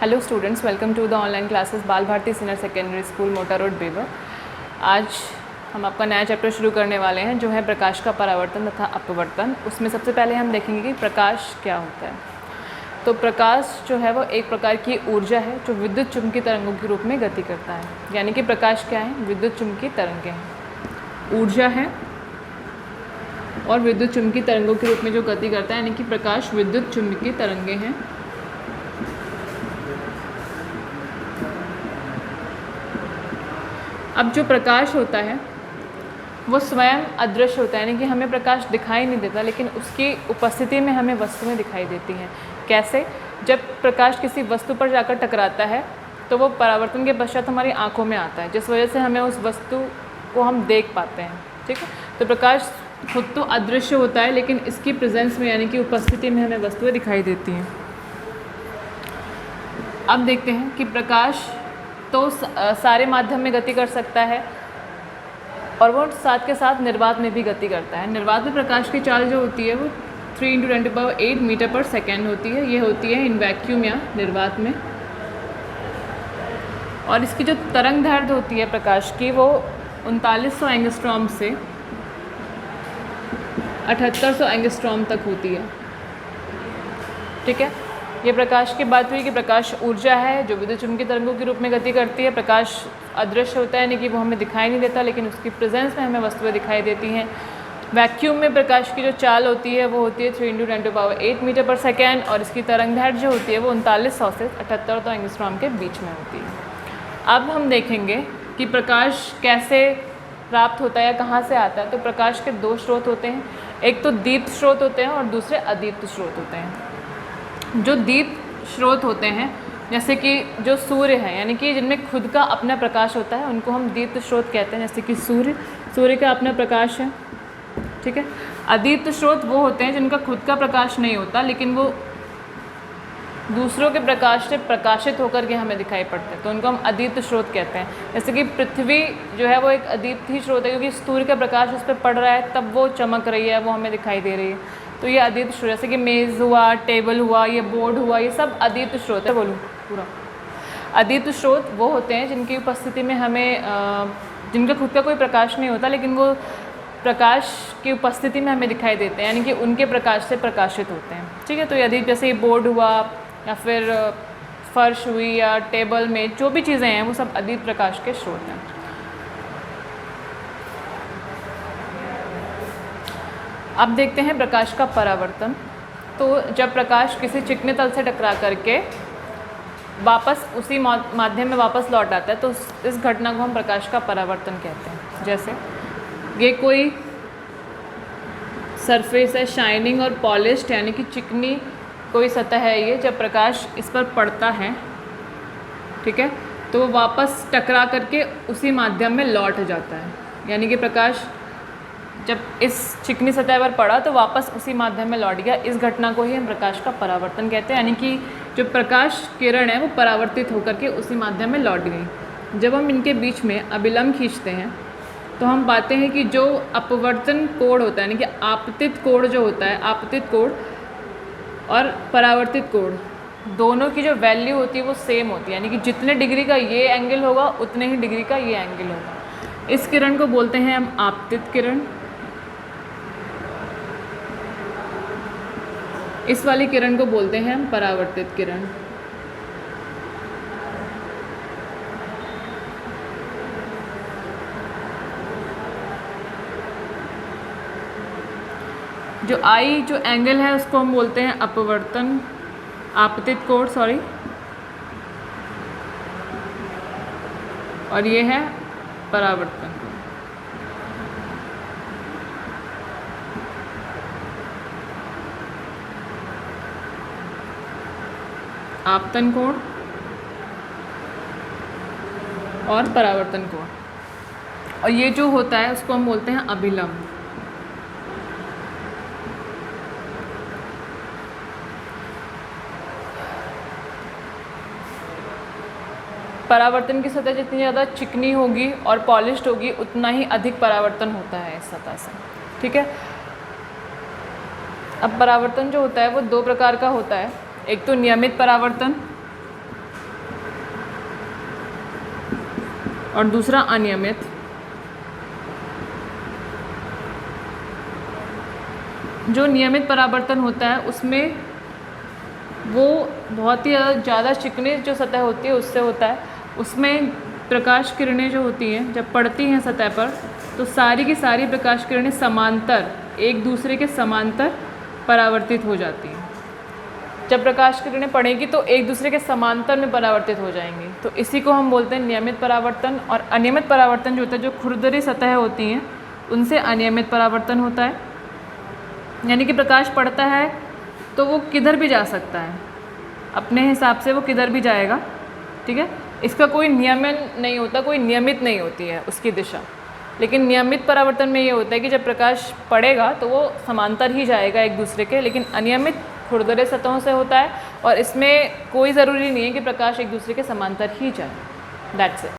Hello students, welcome to the online classes Bal Bharati senior secondary school Mota road Beawar. आज हम आपका नया चैप्टर शुरू करने वाले हैं जो है प्रकाश का परावर्तन तथा अपवर्तन। उसमें सबसे पहले हम देखेंगे कि प्रकाश क्या होता है। तो प्रकाश जो है वो एक प्रकार की ऊर्जा है जो विद्युत चुम्बकीय तरंगों के रूप में गति करता है। यानी कि प्रकाश क्या है? विद्युत चुम्बकीय तरंगें हैं, ऊर्जा है और विद्युत चुम्बकीय तरंगों के रूप में जो गति करता है, यानी कि प्रकाश विद्युत चुम्बकीय तरंगें हैं। अब जो प्रकाश होता है वो स्वयं अदृश्य होता है, यानी कि हमें प्रकाश दिखाई नहीं देता, लेकिन उसकी उपस्थिति में हमें वस्तुएं दिखाई देती हैं। कैसे? जब प्रकाश किसी वस्तु पर जाकर टकराता है तो वो परावर्तन के पश्चात हमारी आंखों में आता है, जिस वजह से हमें उस वस्तु को हम देख पाते हैं। ठीक है, तो प्रकाश खुद तो अदृश्य होता है, लेकिन इसकी प्रेजेंस में यानी कि उपस्थिति में हमें वस्तुएं दिखाई देती हैं। अब देखते हैं कि प्रकाश तो सारे माध्यम में गति कर सकता है और वो साथ के साथ निर्वात में भी गति करता है। निर्वात में प्रकाश की चाल जो होती है वो 3 × 10⁸ मीटर पर सेकेंड होती है। ये होती है इन वैक्यूम या निर्वात में। और इसकी जो तरंग दैर्ध्य होती है प्रकाश की वो 3900 एंगस्ट्रॉम से 7800 एंगस्ट्रॉम तक होती है। ठीक है, ये प्रकाश की बात हुई कि प्रकाश ऊर्जा है जो विद्युत चुम्बकीय तरंगों के रूप में गति करती है। प्रकाश अदृश्य होता है, यानी कि वो हमें दिखाई नहीं देता, लेकिन उसकी प्रेजेंस में हमें वस्तुएं दिखाई देती हैं। वैक्यूम में प्रकाश की जो चाल होती है वो होती है 3 × 10⁸ मीटर पर सेकेंड, और इसकी तरंग दैर्ध्य जो होती है वो 3900 से 7800 एंगस्ट्रॉम के बीच में होती है। अब हम देखेंगे कि प्रकाश कैसे प्राप्त होता है या कहाँ से आता है। तो प्रकाश के दो स्रोत होते हैं, एक तो दीप्त स्रोत होते हैं और दूसरे अदीप्त स्रोत होते हैं। जो दीप्त स्रोत होते हैं, जैसे कि जो सूर्य है, यानी कि जिनमें खुद का अपना प्रकाश होता है, उनको हम दीप्त स्रोत कहते हैं। जैसे कि सूर्य का अपना प्रकाश है। ठीक है, अदीप्त स्रोत वो होते हैं जिनका खुद का प्रकाश नहीं होता, लेकिन वो दूसरों के प्रकाश से प्रकाशित होकर के हमें दिखाई पड़ते हैं, तो उनको हम अदीप्त स्रोत कहते हैं। जैसे कि पृथ्वी जो है वो एक अदीप्त ही स्रोत है, क्योंकि सूर्य का प्रकाश उस पर पड़ रहा है तब वो चमक रही है, वो हमें दिखाई दे रही है। तो ये अदीप्त स्रोत, जैसे कि मेज़ हुआ, टेबल हुआ, ये बोर्ड हुआ, ये सब अदीप्त स्रोत है। बोलूँ पूरा अदीप्त स्रोत वो होते हैं जिनकी उपस्थिति में हमें जिनका खुद का कोई प्रकाश नहीं होता, लेकिन वो प्रकाश की उपस्थिति में हमें दिखाई देते हैं, यानी कि उनके प्रकाश से प्रकाशित होते हैं। ठीक है, तो यदि जैसे ये बोर्ड हुआ या फिर फर्श हुई या टेबल में जो भी चीज़ें हैं वो सब अदीप्त प्रकाश के स्रोत हैं। अब देखते हैं प्रकाश का परावर्तन। तो जब प्रकाश किसी चिकने तल से टकरा करके वापस उसी माध्यम में वापस लौट आता है तो इस घटना को हम प्रकाश का परावर्तन कहते हैं। जैसे ये कोई सरफेस है, शाइनिंग और पॉलिश्ड, यानी कि चिकनी कोई सतह है ये। जब प्रकाश इस पर पड़ता है, ठीक है, तो वो वापस टकरा करके उसी माध्यम में लौट जाता है। यानी कि प्रकाश जब इस चिकनी सतह पर पड़ा तो वापस उसी माध्यम में लौट गया। इस घटना को ही हम प्रकाश का परावर्तन कहते हैं, यानी कि जो प्रकाश किरण है वो परावर्तित होकर के उसी माध्यम में लौट गई। जब हम इनके बीच में अभिलंब खींचते हैं तो हम पाते हैं कि जो अपवर्तन कोण होता है, यानी कि आपतित कोण जो होता है, आपतित कोण और परावर्तित कोण दोनों की जो वैल्यू होती है वो सेम होती है, यानी कि जितने डिग्री का ये एंगल होगा उतने ही डिग्री का ये एंगल होगा। इस किरण को बोलते हैं हम आपतित किरण, इस वाली किरण को बोलते हैं हम परावर्तित किरण। जो आई जो एंगल है उसको हम बोलते हैं अपवर्तन, आपतित कोण सॉरी, और ये है परावर्तन। आपतन कोण और परावर्तन कोण, और ये जो होता है उसको हम बोलते हैं अभिलंब। परावर्तन की सतह जितनी ज़्यादा चिकनी होगी और पॉलिश्ड होगी उतना ही अधिक परावर्तन होता है इस सतह से। ठीक है, अब परावर्तन जो होता है वो दो प्रकार का होता है। एक तो नियमित परावर्तन और दूसरा अनियमित। जो नियमित परावर्तन होता है उसमें वो बहुत ही ज़्यादा चिकनी जो सतह होती है उससे होता है। उसमें प्रकाश किरणें जो होती हैं जब पड़ती हैं सतह पर तो सारी की सारी प्रकाश किरणें समांतर, एक दूसरे के समांतर परावर्तित हो जाती हैं। जब प्रकाश किरणें पड़ेगी तो एक दूसरे के समांतर में परावर्तित हो जाएंगी, तो इसी को हम बोलते हैं नियमित परावर्तन। और अनियमित परावर्तन जो होता है, जो खुरदरी सतह होती हैं उनसे अनियमित परावर्तन होता है। यानी कि प्रकाश पड़ता है तो वो किधर भी जा सकता है, अपने हिसाब से वो किधर भी जाएगा, ठीक है। इसका कोई नियमन नहीं होता, कोई नियमित नहीं होती है उसकी दिशा। लेकिन नियमित परावर्तन में ये होता है कि जब प्रकाश पड़ेगा तो वो समांतर ही जाएगा एक दूसरे के। लेकिन अनियमित खुरदरे सतहों से होता है और इसमें कोई ज़रूरी नहीं है कि प्रकाश एक दूसरे के समांतर ही जाए। That's it.